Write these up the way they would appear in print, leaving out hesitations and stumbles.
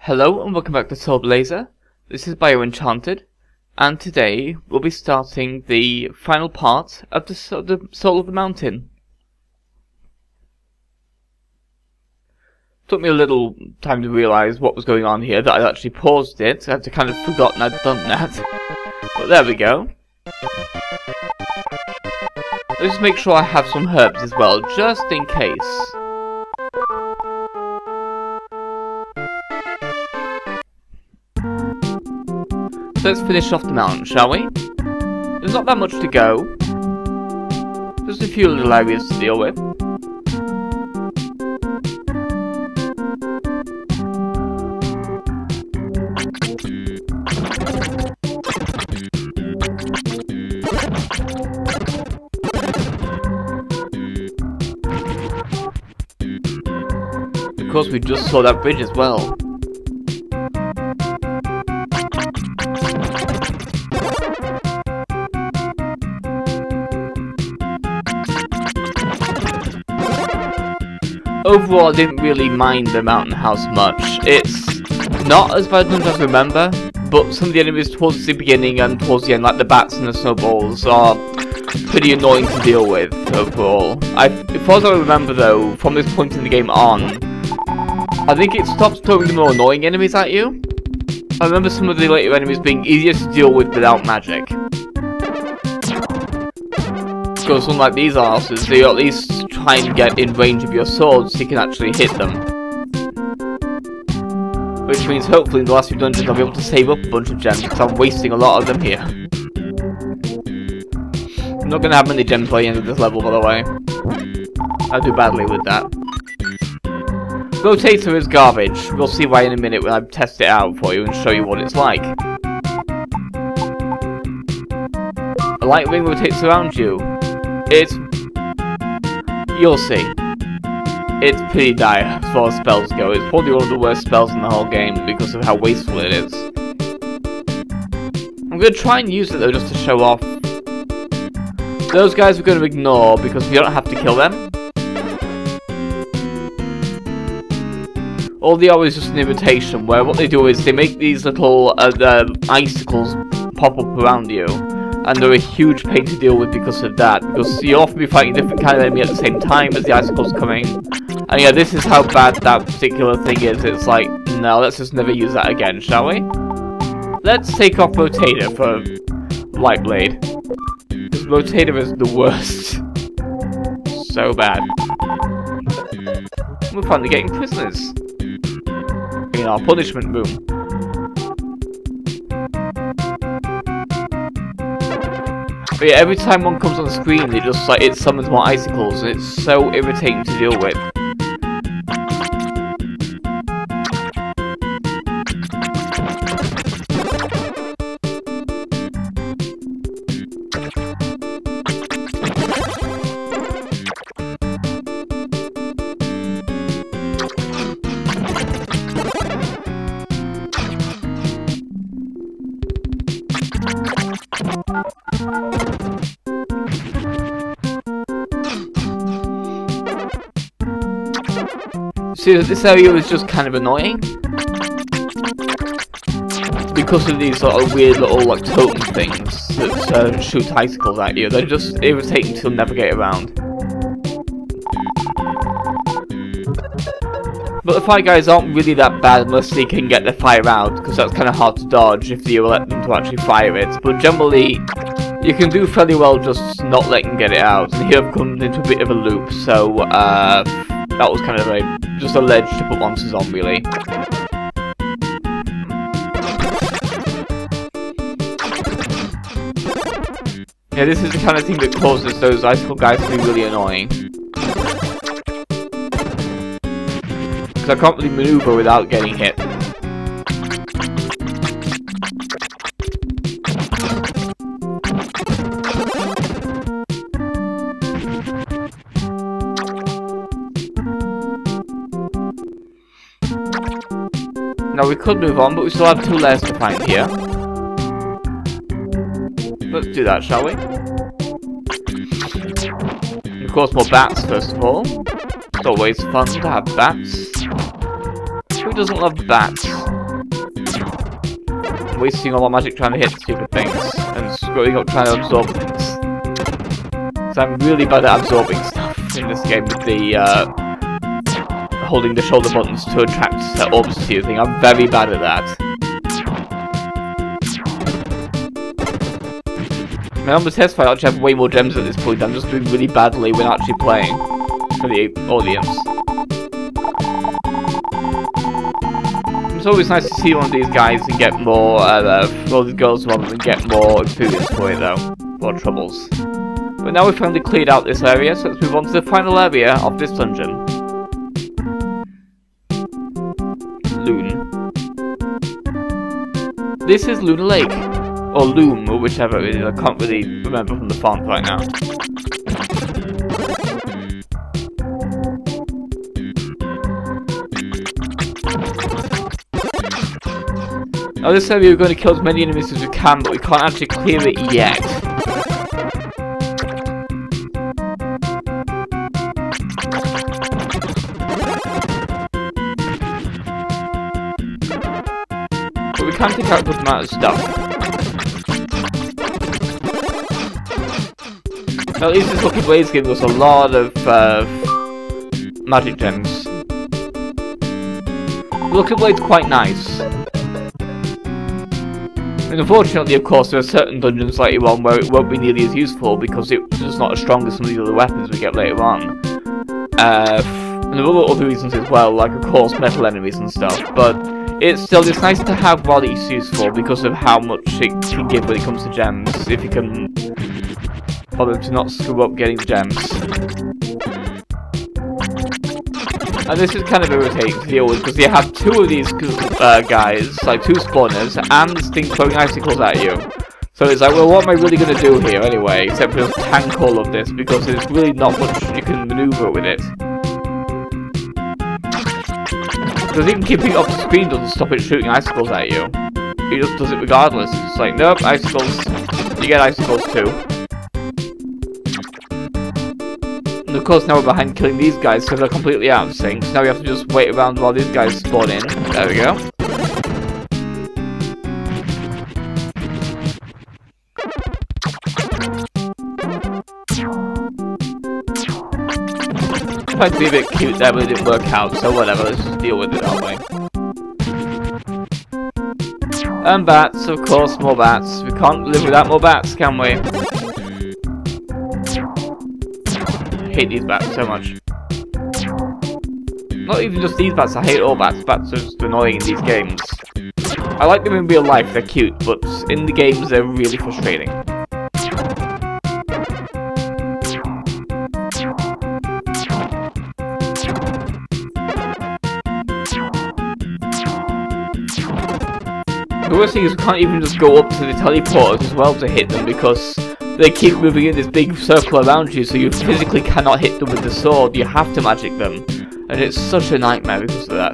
Hello and welcome back to Soul Blazer. This is Bio Enchanted, and today we'll be starting the final part of the Soul of the Mountain. Took me a little time to realise what was going on here, that I'd actually paused it. I had to kind of forgotten I'd done that. But there we go. Let's just make sure I have some herbs as well, just in case. So let's finish off the mountain, shall we? There's not that much to go. Just a few little areas to deal with. Of course, we just saw that bridge as well. Overall, I didn't really mind the mountain house much. It's not as violent as I remember, but some of the enemies towards the beginning and towards the end, like the bats and the snowballs, are pretty annoying to deal with overall. As far as I remember though, from this point in the game on, I think it stops throwing the more annoying enemies at you. I remember some of the later enemies being easier to deal with without magic. Because unlike these arses, they at least try and get in range of your sword so you can actually hit them. Which means hopefully in the last few dungeons I'll be able to save up a bunch of gems because I'm wasting a lot of them here. I'm not going to have many gems by the end of this level, by the way. I'll do badly with that. Rotator is garbage. We'll see why in a minute when I test it out for you and show you what it's like. A light ring rotates around you. You'll see. It's pretty dire as far as spells go. It's probably one of the worst spells in the whole game because of how wasteful it is. I'm going to try and use it though just to show off. Those guys we're going to ignore because we don't have to kill them. All they are is just an irritation where what they do is they make these little icicles pop up around you. And they're a huge pain to deal with because of that. Because you'll often be fighting a different kind of enemy at the same time as the icicles coming. And yeah, this is how bad that particular thing is. It's like, no, let's just never use that again, shall we? Let's take off Rotator for Light Blade. Because Rotator is the worst. So bad. We're finally getting prisoners in our punishment room. But yeah, every time one comes on screen, it summons more icicles, and it's so irritating to deal with. See, this area is just kind of annoying because of these sort of weird little like totem things that shoot icicles at you. They're just irritating to navigate around. But the fire guys aren't really that bad unless they can get their fire out, because that's kind of hard to dodge if you let them to actually fire it. But generally, you can do fairly well just not letting them get it out. And here I've come into a bit of a loop, so that was kind of just a ledge to put monsters on, really. Yeah, this is the kind of thing that causes those icicle guys to be really annoying. Because I can't really maneuver without getting hit. Now we could move on, but we still have 2 lairs to find here. Let's do that, shall we? Of course, more bats first of all. It's always fun to have bats. Who doesn't love bats? I'm wasting all my magic trying to hit stupid things and screwing up trying to absorb things. So I'm really bad at absorbing stuff in this game with the holding the shoulder buttons to attract orbs to you thing. I'm very bad at that. I mean, on the test fight I actually have way more gems at this point. I'm just doing really badly when actually playing for the audience. It's always nice to see one of these guys and get more, all these girls rather than get more experience for it though. More troubles. But now we've finally cleared out this area, so let's move on to the final area of this dungeon. Loon. This is Luna Lake. Or Loom, or whichever it is. I can't really remember from the font right now. Now this area we're going to kill as many enemies as we can, but we can't actually clear it yet. But we can take out a good amount of stuff. Now, at least this Lucky Blade's giving us a lot of magic gems. The Lucky Blade's quite nice. And unfortunately, of course, there are certain dungeons later on where it won't be nearly as useful because it's just not as strong as some of the other weapons we get later on. And there are other reasons as well, like of course metal enemies and stuff, but it's nice to have while it's useful because of how much it can give when it comes to gems, if you can bother to not screw up getting gems. And this is kind of irritating to deal with because you have two of these guys, like two spawners, and this thing throwing icicles at you. So it's like, well, what am I really going to do here anyway, except for just tank all of this, because there's really not much you can maneuver with it. Because even keeping it off the screen doesn't stop it shooting icicles at you. It just does it regardless. It's just like, nope, icicles. You get icicles too. And of course now we're behind killing these guys because they're completely out of sync. So now we have to just wait around while these guys spawn in. There we go. Tried to be a bit cute there, but it didn't work out, so whatever, let's just deal with it that way. And bats, of course, more bats. We can't live without more bats, can we? I hate these bats so much. Not even just these bats, I hate all bats. Bats are just annoying in these games. I like them in real life, they're cute, but in the games they're really frustrating. The worst thing is we can't even just go up to the teleporters as well to hit them because they keep moving in this big circle around you, so you physically cannot hit them with the sword. You have to magic them, and it's such a nightmare because of that.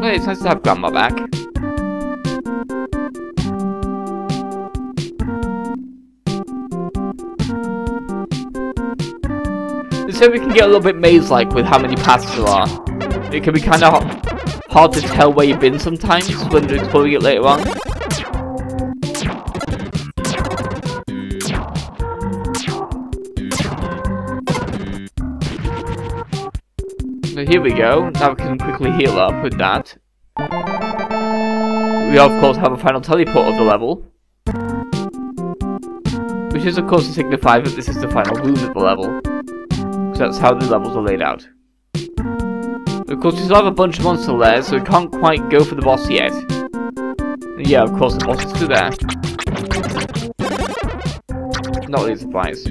Hey, it's nice to have Grandma back. So we can get a little bit maze-like with how many paths there are. It can be kind of hard to tell where you've been sometimes when you're exploring it later on. So here we go. Now we can quickly heal up with that. We of course have a final teleport of the level, which is of course to signify that this is the final room of the level. That's how the levels are laid out. Of course, we still have a bunch of monster lairs, so we can't quite go for the boss yet. And yeah, of course, the boss is still there. Not really surprised.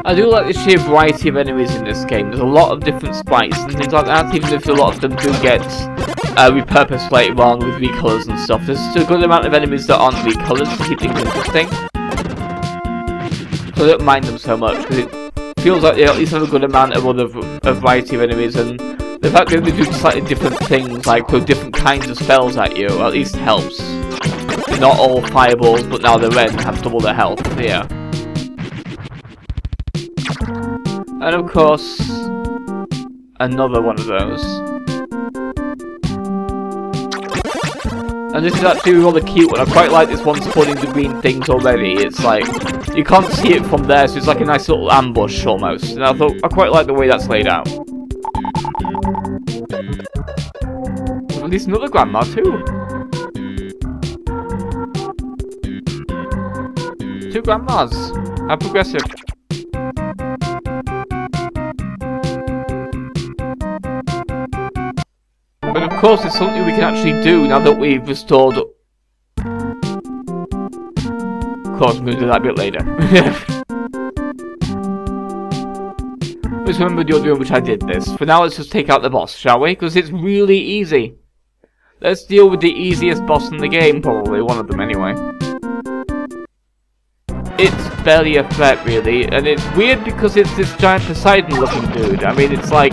I do like the sheer variety of enemies in this game. There's a lot of different sprites and things like that, even if a lot of them do get repurposed later on with recolors and stuff. There's still a good amount of enemies that aren't recolors to keep things interesting. So I don't mind them so much, because it feels like they at least have a good amount of other variety of enemies, and The fact that they do slightly different things, like throw different kinds of spells at you, at least helps. They're not all fireballs, but now they're red and have double their health. Yeah. And of course, another one of those. And this is actually rather cute one. I quite like this one spawning the green things already. It's like, you can't see it from there, so it's like a nice little ambush almost. And I thought, I quite like the way that's laid out. At least another grandma too. Two grandmas. How progressive. But of course it's something we can actually do now that we've restored... Of course, I'm going to do that a bit later. Just remember the order in which I did this. For now, let's just take out the boss, shall we? Because it's really easy. Let's deal with the easiest boss in the game, probably. One of them, anyway. It's barely a threat, really. And it's weird because it's this giant Poseidon-looking dude. I mean, it's like...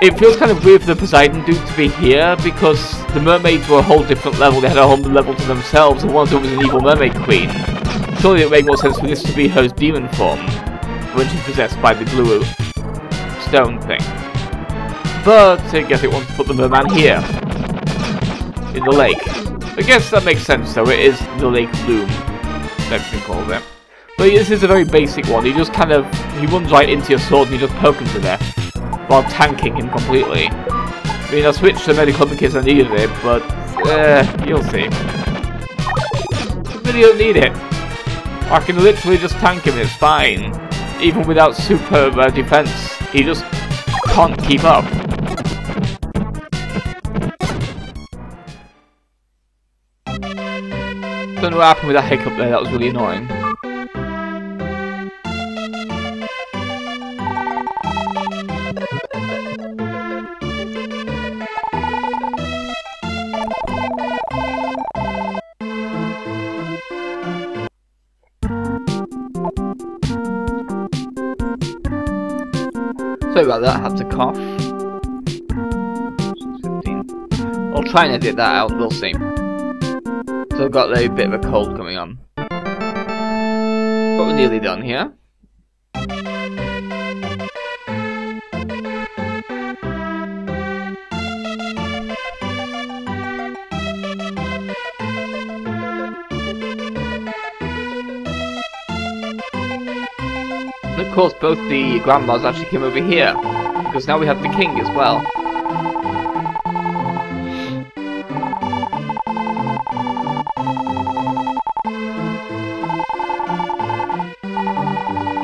It feels kind of weird for the Poseidon dude to be here, because the mermaids were a whole different level. They had a whole level to themselves, and one of them was an evil mermaid queen. Surely it would make more sense for this to be her demon form, when she's possessed by the blue stone thing. But I guess it wants to put the merman here, in the lake. I guess that makes sense, though. It is the Lake Bloom, that's been called it. But this is a very basic one. He just kind of, he runs right into your sword and you just poke him to death, while tanking him completely. I mean, I switched to medical in case I needed it, but you'll see. I really don't need it. I can literally just tank him, it's fine. Even without super defense, he just can't keep up. Don't know what happened with that hiccup there, that was really annoying. Sorry about that, I had to cough. 15. I'll try and edit that out, we'll see. So I've got a bit of a cold coming on. But we're nearly done here. And of course both the grandmas actually came over here, because now we have the king as well.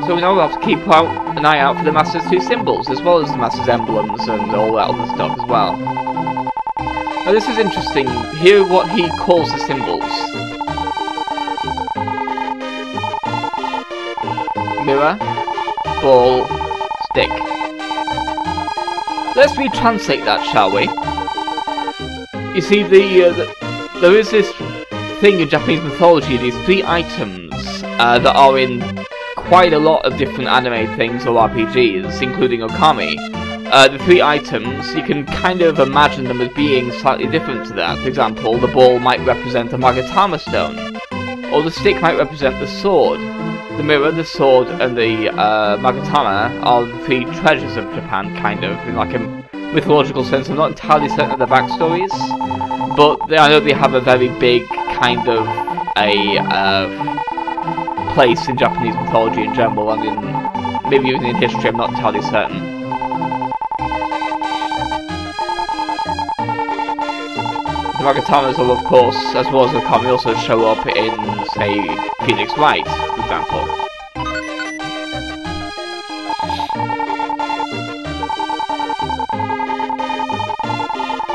So now we'll have to keep an eye out for the Master's two symbols, as well as the Master's emblems and all that other stuff as well. Now this is interesting, hear what he calls the symbols. Mirror, ball, stick. Let's retranslate that, shall we? You see, there is this thing in Japanese mythology, these three items that are in quite a lot of different anime things or RPGs, including Okami. The three items, you can kind of imagine them as being slightly different to that. For example, the ball might represent a Magatama stone, or the stick might represent the sword. The mirror, the sword, and the Magatama are the three treasures of Japan, kind of, in like a mythological sense. I'm not entirely certain of the backstories, but I know they have a very big kind of place in Japanese mythology in general, and maybe even in history, I'm not entirely certain. The Magatamas will, of course, as well as the Okami, also show up in, say, Phoenix Wright, for example.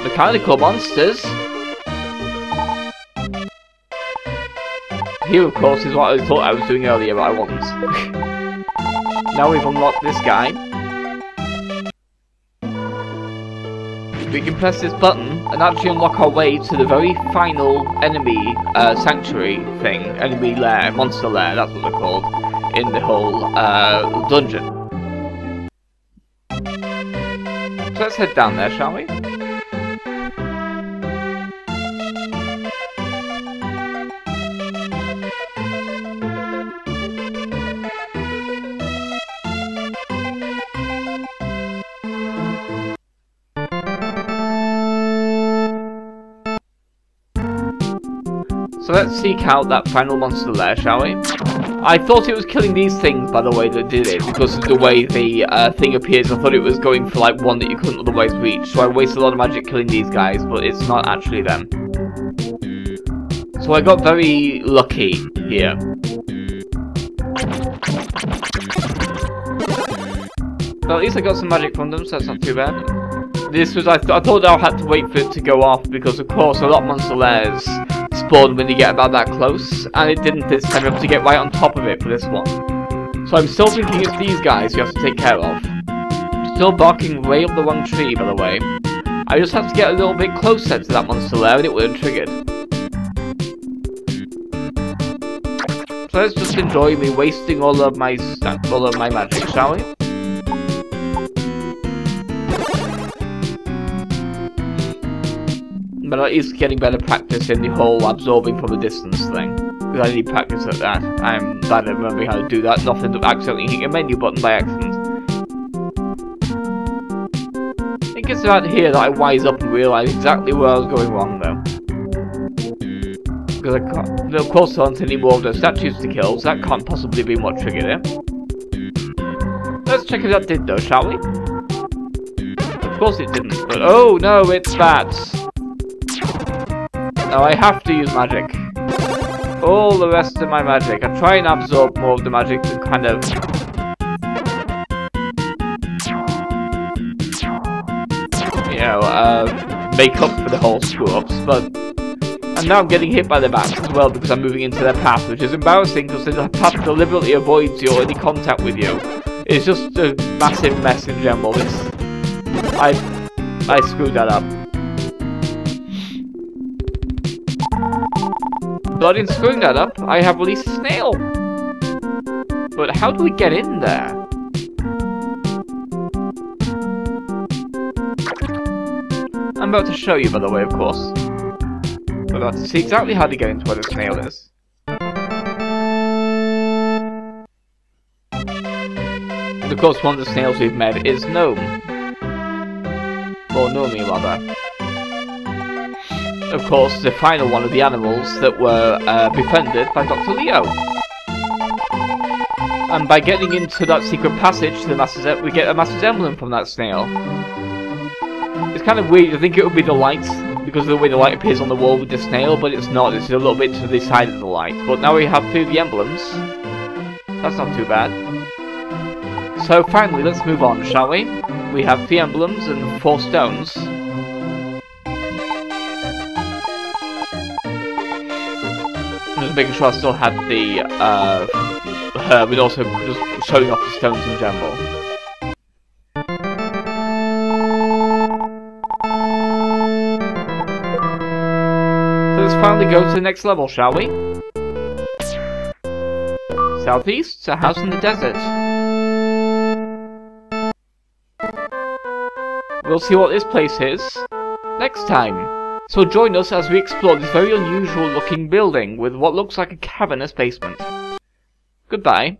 Mechanical monsters. Here, of course, is what I thought I was doing earlier, but I wasn't. Now we've unlocked this guy. We can press this button and actually unlock our way to the very final enemy sanctuary thing, enemy lair, monster lair, that's what they're called, in the whole dungeon. So let's head down there, shall we? So let's seek out that final monster lair, shall we? I thought it was killing these things, by the way, that did it, because of the way the thing appears. I thought it was going for, like, one that you couldn't otherwise reach, so I wasted a lot of magic killing these guys, but it's not actually them. So I got very lucky here. But at least I got some magic from them, so that's not too bad. This was, I thought I had to wait for it to go off, because of course a lot of monster lairs spawn when you get about that close, and it didn't this time. You have to get right on top of it for this one. So I'm still thinking it's these guys you have to take care of. Still barking way up the wrong tree, by the way. I just have to get a little bit closer to that monster lair and it would have triggered. So let's just enjoy me wasting all of my magic, shall we? But at least getting better practice in the whole absorbing from a distance thing. Because I need practice at that. I'm bad at remembering how to do that, not end up accidentally hitting a menu button by accident. I think it's about here that I wise up and realise exactly where I was going wrong, though. Because I can't, of course there aren't any more of those statues to kill, so that can't possibly be what triggered it. Let's check if that did, though, shall we? Of course it didn't, but oh no, it's that! Now I have to use magic. All the rest of my magic. I try and absorb more of the magic to kind of... you know, make up for the whole screw-ups, but... And now I'm getting hit by the bats as well because I'm moving into their path, which is embarrassing because the path deliberately avoids you or any contact with you. It's just a massive mess in general. I screwed that up. But in screwing that up, I have released a snail. But how do we get in there? I'm about to show you, by the way, of course. I'm about to see exactly how to get into where the snail is. And of course, one of the snails we've met is Gnome. Or Nomi, rather. Of course, the final one of the animals that were befriended by Dr. Leo. And by getting into that secret passage to the Master's we get a Master's Emblem from that snail. It's kind of weird, I think it would be the light, because of the way the light appears on the wall with the snail, but it's not, it's a little bit to the side of the light. But now we have 2 of the emblems. That's not too bad. So finally, let's move on, shall we? We have 3 emblems and 4 stones. Just making sure I still had the herb and also just showing off the stones in general. So let's finally go to the next level, shall we? Southeast, a house in the desert. We'll see what this place is next time. So join us as we explore this very unusual looking building with what looks like a cavernous basement. Goodbye.